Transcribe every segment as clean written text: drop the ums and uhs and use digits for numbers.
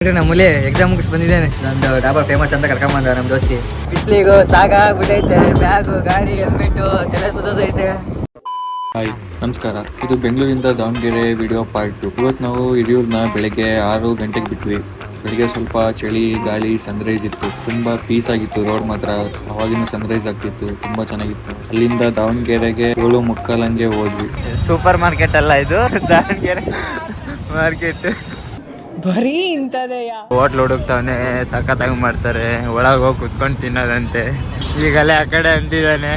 ನಮ್ಮಲ್ಲಿ ಎಕ್ಸಾಮ್ ಮುಗಿಸ್ ಬಂದಿದ್ದೇನೆ. ನಂದು ಡಾಬಾ ಫೇಮಸ್ ಅಂತ ಕರ್ಕೊಂಬಂದ ನಮ್ಮ ದೋಸ್ತಿ. ಬಿಸ್ಲಿಗೂ ಸಾಕಾಗ್ಬಿಟ್ಟೈತೆ. ಬ್ಯಾಗು, ಗಾಡಿ, ಹೆಲ್ಮೆಟ್ಟು ತಲೆ ಸುತ್ತೈತೆ. ಹಾಯ್, ನಮಸ್ಕಾರ. ಇದು ಬೆಂಗಳೂರಿಂದ ದಾವಣಗೆರೆ ವಿಡಿಯೋ ಪಾರ್ಟ್ 2. ಇವತ್ತು ನಾವು ಹಿರಿಯೂರನ್ನ ಬೆಳಗ್ಗೆ 6 ಗಂಟೆಗೆ ಬಿಟ್ವಿ. ಬೆಳಿಗ್ಗೆ ಸ್ವಲ್ಪ ಚಳಿ, ಗಾಳಿ, ಸನ್ರೈಸ್ ಇತ್ತು. ತುಂಬ ಪೀಸ್ ಆಗಿತ್ತು ರೋಡ್ ಮಾತ್ರ. ಅವಾಗಿನ ಸನ್ರೈಸ್ ಆಗ್ತಿತ್ತು, ತುಂಬ ಚೆನ್ನಾಗಿತ್ತು. ಅಲ್ಲಿಂದ ದಾವಣಗೆರೆಗೆ 7:45 ಹೋದ್ವಿ. ಸೂಪರ್ ಮಾರ್ಕೆಟ್ ಅಲ್ಲ ಇದು, ದಾವಣಗೆರೆ ಮಾರ್ಕೆಟ್. ಬರೀ ಇಂಥದೆಯಾ? ಹೋಟ್ಲ್ ಹುಡುಕ್ತಾವನೆ, ಸಖತ್ತಾಗಿ ಮಾಡ್ತಾರೆ. ಒಳಗೆ ಹೋಗಿ ಕುತ್ಕೊಂಡು ತಿನ್ನೋದಂತೆ. ಈಗಲೇ ಆ ಕಡೆ ಅಂತಿದ್ದಾನೆ.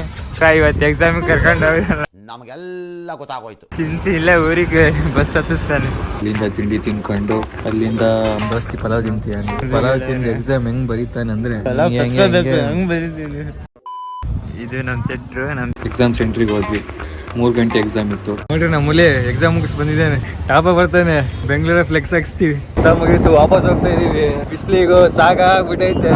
ಇವತ್ತು ಎಕ್ಸಾಮಿಗೆ ಕರ್ಕೊಂಡು ಹೋಗಿದ್ದಾನೆ. ನಮಗೆಲ್ಲ ಗೊತ್ತಾಗೋಯ್ತು. ತಿನ್ಸಿ ಇಲ್ಲೇ ಊರಿಗೆ ಬಸ್ ಹತ್ತಿಸ್ತಾನೆ. ಅಲ್ಲಿಂದ ತಿಂಡಿ ತಿನ್ಕೊಂಡು ಅಲ್ಲಿಂದ ದೋಸ್ತಿ ಪಲಾವ್ ತಿಂತೀಯಾನೆ. ಪಲಾವ್ ತಿಂದು ಎಕ್ಸಾಮ್ ಹೆಂಗ್ ಬರೀತಾನೆ ಅಂದ್ರೆ ಹಂಗ್ ಬರೀತೀನಿ. ಇದು ನಮ್ಮ ಸೆಂಟ್ರು. ನಮ್ಮ ಎಕ್ಸಾಮ್ ಸೆಂಟ್ರಿಗೆ ಹೋದ್ವಿ. 3 ಗಂಟೆ ಎಕ್ಸಾಮ್ ಇತ್ತು. ನೋಡ್ರಿ ನಮ್ಮಲ್ಲಿ ಎಕ್ಸಾಮ್ ಮುಗಿಸ್ ಬಂದಿದ್ದೇನೆ. ಟಾಪ ಬರ್ತಾನೆ. ಬೆಂಗಳೂರ ಫ್ಲೆಕ್ಸ್ ಹಾಕ್ಸ್ತೀವಿ. ಎಕ್ಸಾಮ್ ಮುಗಿತು, ವಾಪಸ್ ಹೋಗ್ತಾ ಇದೀವಿ. ಬಿಸ್ಲಿಗೂ ಸಾಕಾಗ್ಬಿಟ್ಟೈತೆ.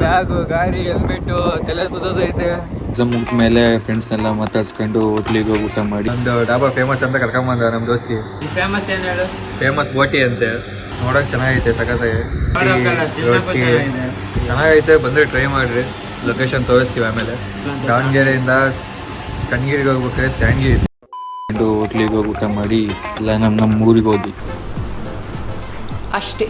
ಬ್ಯಾಗು, ಗಾಡಿ, ಹೆಲ್ಮೆಟ್ಟು ತಲೆ ಸುತ್ತೈತೆ. ಎಕ್ಸಾಮ್ ಮುಗಿದ ಮೇಲೆ ಫ್ರೆಂಡ್ಸ್ನೆಲ್ಲ ಮಾತಾಡ್ಸ್ಕೊಂಡು ಹೋಟ್ಲಿಗೆ ಹೋಗಿ ಊಟ ಮಾಡಿ. ನಮ್ದು ಡಾಬಾ ಫೇಮಸ್ ಅಂತ ಕರ್ಕೊಂಬಂದ ನಮ್ಮ ದೋಸ್ತಿ. ಫೇಮಸ್ ಏನು ಹೇಳು? ಫೇಮಸ್ ಬೋಟಿ ಅಂತೆ. ನೋಡಕ್ ಚೆನ್ನಾಗೈತೆ, ಸಖತ್ತಾಗಿ ರೊಟ್ಟಿ ಚೆನ್ನಾಗೈತೆ. ಬಂದರೆ ಟ್ರೈ ಮಾಡಿರಿ. ಲೊಕೇಶನ್ ತೋರಿಸ್ತೀವಿ ಆಮೇಲೆ. ದಾವಣಗೆರೆಯಿಂದ ಚನ್ನಗಿರಿಗೆ ಹೋಗ್ಬೇಕಾದ್ರೆ ಚಾಣಗಿರಿ ಹೋಟ್ಲಿಗೆ ಹೋಗಿ ಊಟ ಮಾಡಿ ಎಲ್ಲ ನಮ್ಮ ಊರಿಗೆ ಹೋದ್ವಿ ಅಷ್ಟೇ.